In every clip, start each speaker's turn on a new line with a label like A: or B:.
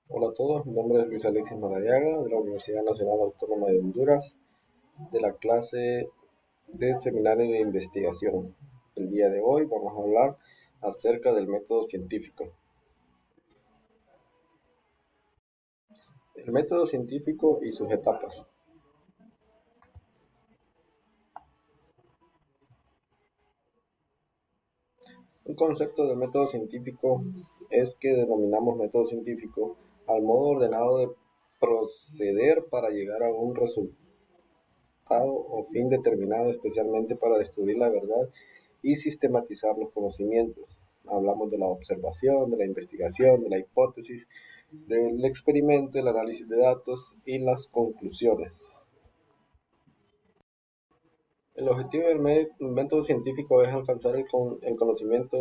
A: Hola a todos, mi nombre es Luis Alexis Maradiaga de la Universidad Nacional Autónoma de Honduras, de la clase de Seminario de Investigación. El día de hoy vamos a hablar acerca del método científico. El método científico y sus etapas. Un concepto de método científico es que denominamos método científico al modo ordenado de proceder para llegar a un resultado o fin determinado, especialmente para descubrir la verdad y sistematizar los conocimientos. Hablamos de la observación, de la investigación, de la hipótesis, del experimento, el análisis de datos y las conclusiones. El objetivo del método científico es alcanzar el conocimiento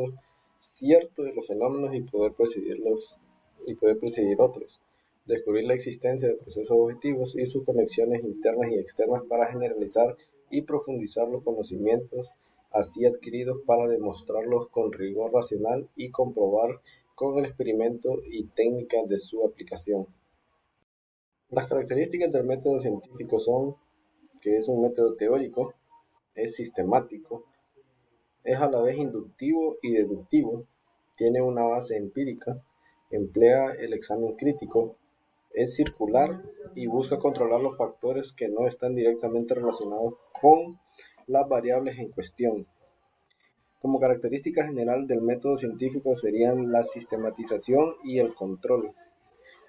A: cierto de los fenómenos y poder presidir otros, descubrir la existencia de procesos objetivos y sus conexiones internas y externas para generalizar y profundizar los conocimientos así adquiridos para demostrarlos con rigor racional y comprobar con el experimento y técnicas de su aplicación. Las características del método científico son que es un método teórico, es sistemático, es a la vez inductivo y deductivo, tiene una base empírica, emplea el examen crítico, es circular y busca controlar los factores que no están directamente relacionados con las variables en cuestión. Como característica general del método científico serían la sistematización y el control.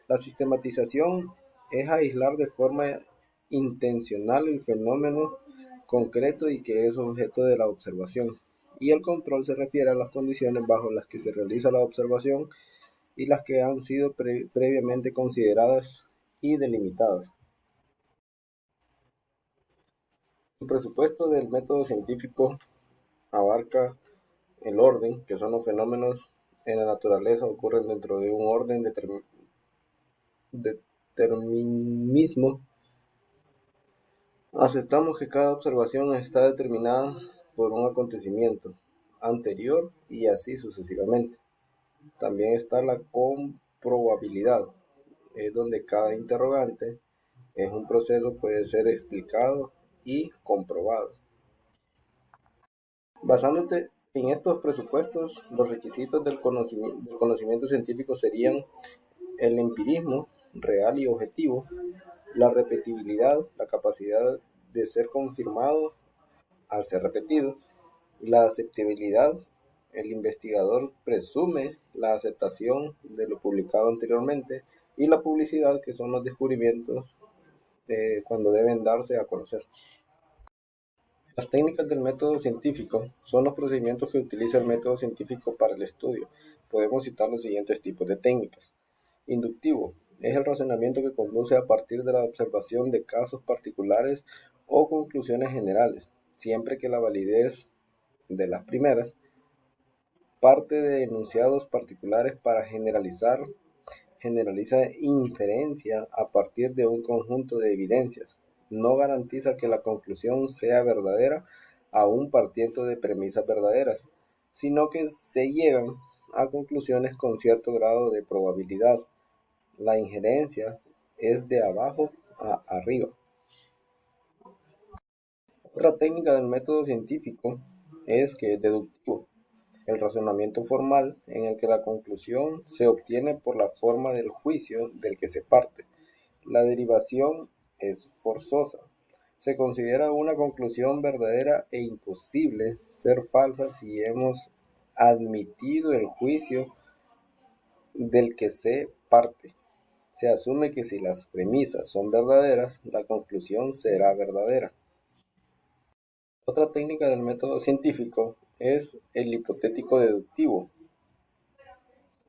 A: La sistematización es aislar de forma intencional el fenómeno concreto y que es objeto de la observación. Y el control se refiere a las condiciones bajo las que se realiza la observación y las que han sido previamente consideradas y delimitadas. El presupuesto del método científico abarca el orden, que son los fenómenos en la naturaleza ocurren dentro de un orden determinismo. Aceptamos que cada observación está determinada por un acontecimiento anterior y así sucesivamente. También está la comprobabilidad, es donde cada interrogante es un proceso puede ser explicado y comprobado. Basándote en estos presupuestos, los requisitos del conocimiento científico serían el empirismo real y objetivo, la repetibilidad, la capacidad de ser confirmado al ser repetido, la aceptabilidad, el investigador presume la aceptación de lo publicado anteriormente, y la publicidad, que son los descubrimientos cuando deben darse a conocer. Las técnicas del método científico son los procedimientos que utiliza el método científico para el estudio. Podemos citar los siguientes tipos de técnicas. Inductivo es el razonamiento que conduce a partir de la observación de casos particulares o conclusiones generales, siempre que la validez de las primeras parte de enunciados particulares para generaliza inferencia a partir de un conjunto de evidencias. No garantiza que la conclusión sea verdadera aún partiendo de premisas verdaderas, sino que se llegan a conclusiones con cierto grado de probabilidad. La injerencia es de abajo a arriba. Otra técnica del método científico es que es deductivo, el razonamiento formal en el que la conclusión se obtiene por la forma del juicio del que se parte. La derivación es forzosa. Se considera una conclusión verdadera e imposible ser falsa si hemos admitido el juicio del que se parte. Se asume que si las premisas son verdaderas, la conclusión será verdadera. Otra técnica del método científico es el hipotético deductivo,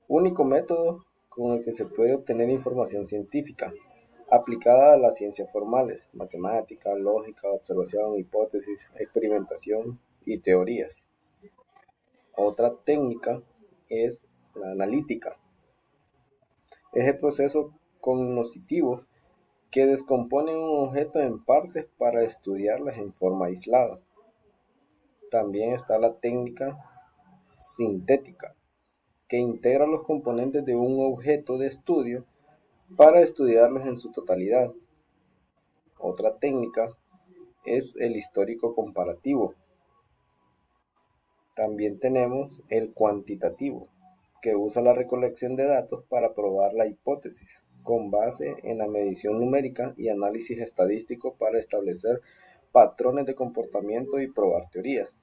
A: único método con el que se puede obtener información científica, aplicada a las ciencias formales, matemática, lógica, observación, hipótesis, experimentación y teorías. Otra técnica es la analítica. Es el proceso cognoscitivo que descompone un objeto en partes para estudiarlas en forma aislada. También está la técnica sintética, que integra los componentes de un objeto de estudio para estudiarlos en su totalidad. Otra técnica es el histórico comparativo. También tenemos el cuantitativo, que usa la recolección de datos para probar la hipótesis, con base en la medición numérica y análisis estadístico para establecer patrones de comportamiento y probar teorías.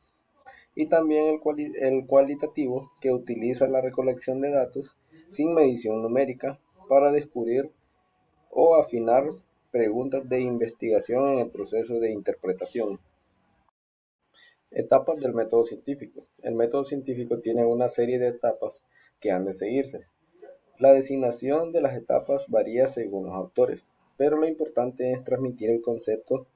A: Y también el cualitativo, que utiliza la recolección de datos sin medición numérica para descubrir o afinar preguntas de investigación en el proceso de interpretación. Etapas del método científico. El método científico tiene una serie de etapas que han de seguirse. La designación de las etapas varía según los autores, pero lo importante es transmitir el concepto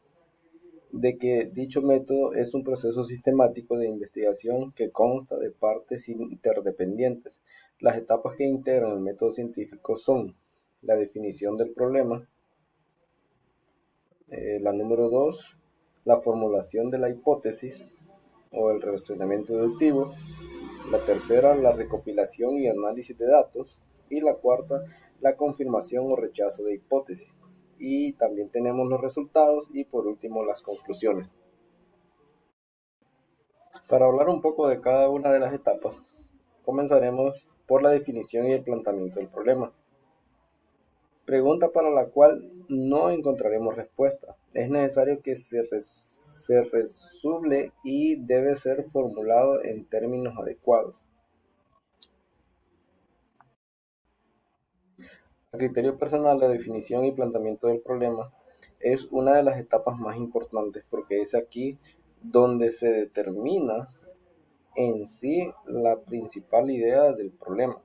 A: de que dicho método es un proceso sistemático de investigación que consta de partes interdependientes. Las etapas que integran el método científico son la definición del problema, la número 2, la formulación de la hipótesis o el razonamiento deductivo, la tercera, la recopilación y análisis de datos, y la cuarta, la confirmación o rechazo de hipótesis. Y también tenemos los resultados y por último las conclusiones. Para hablar un poco de cada una de las etapas, comenzaremos por la definición y el planteamiento del problema. Pregunta para la cual no encontraremos respuesta. Es necesario que se resuelva y debe ser formulado en términos adecuados. A criterio personal, la definición y planteamiento del problema es una de las etapas más importantes porque es aquí donde se determina en sí la principal idea del problema.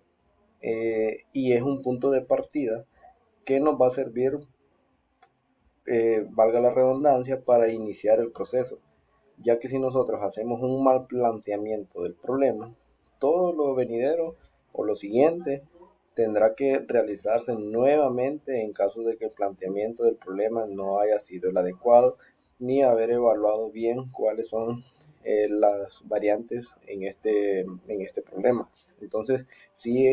A: Y es un punto de partida que nos va a servir, valga la redundancia, para iniciar el proceso, ya que si nosotros hacemos un mal planteamiento del problema, todo lo venidero o lo siguiente tendrá que realizarse nuevamente en caso de que el planteamiento del problema no haya sido el adecuado ni haber evaluado bien cuáles son las variantes en este problema. Entonces, sí,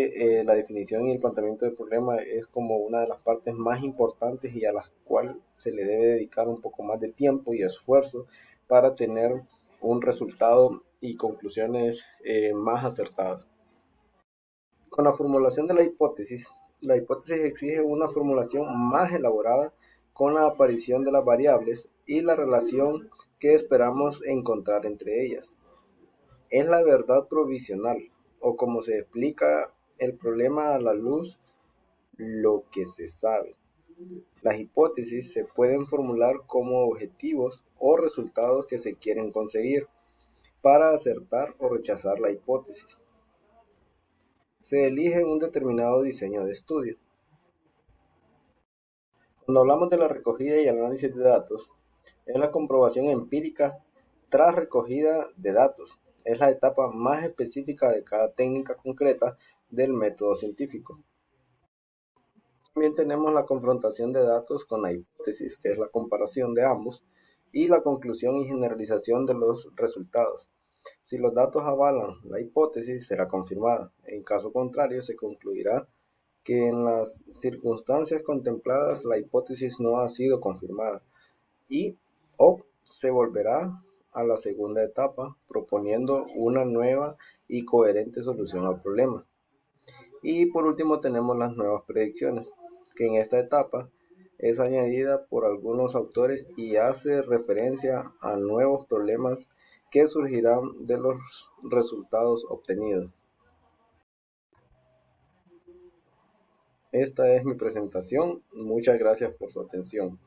A: la definición y el planteamiento del problema es como una de las partes más importantes y a las cuales se le debe dedicar un poco más de tiempo y esfuerzo para tener un resultado y conclusiones más acertadas. Con la formulación de la hipótesis exige una formulación más elaborada con la aparición de las variables y la relación que esperamos encontrar entre ellas. Es la verdad provisional, o como se explica el problema a la luz, lo que se sabe. Las hipótesis se pueden formular como objetivos o resultados que se quieren conseguir para acertar o rechazar la hipótesis. Se elige un determinado diseño de estudio. Cuando hablamos de la recogida y análisis de datos, es la comprobación empírica tras recogida de datos. Es la etapa más específica de cada técnica concreta del método científico. También tenemos la confrontación de datos con la hipótesis, que es la comparación de ambos, y la conclusión y generalización de los resultados. Si los datos avalan la hipótesis, será confirmada. En caso contrario, se concluirá que en las circunstancias contempladas la hipótesis no ha sido confirmada y o se volverá a la segunda etapa proponiendo una nueva y coherente solución al problema. Y por último tenemos las nuevas predicciones, que en esta etapa es añadida por algunos autores y hace referencia a nuevos problemas que surgirán de los resultados obtenidos. Esta es mi presentación. Muchas gracias por su atención.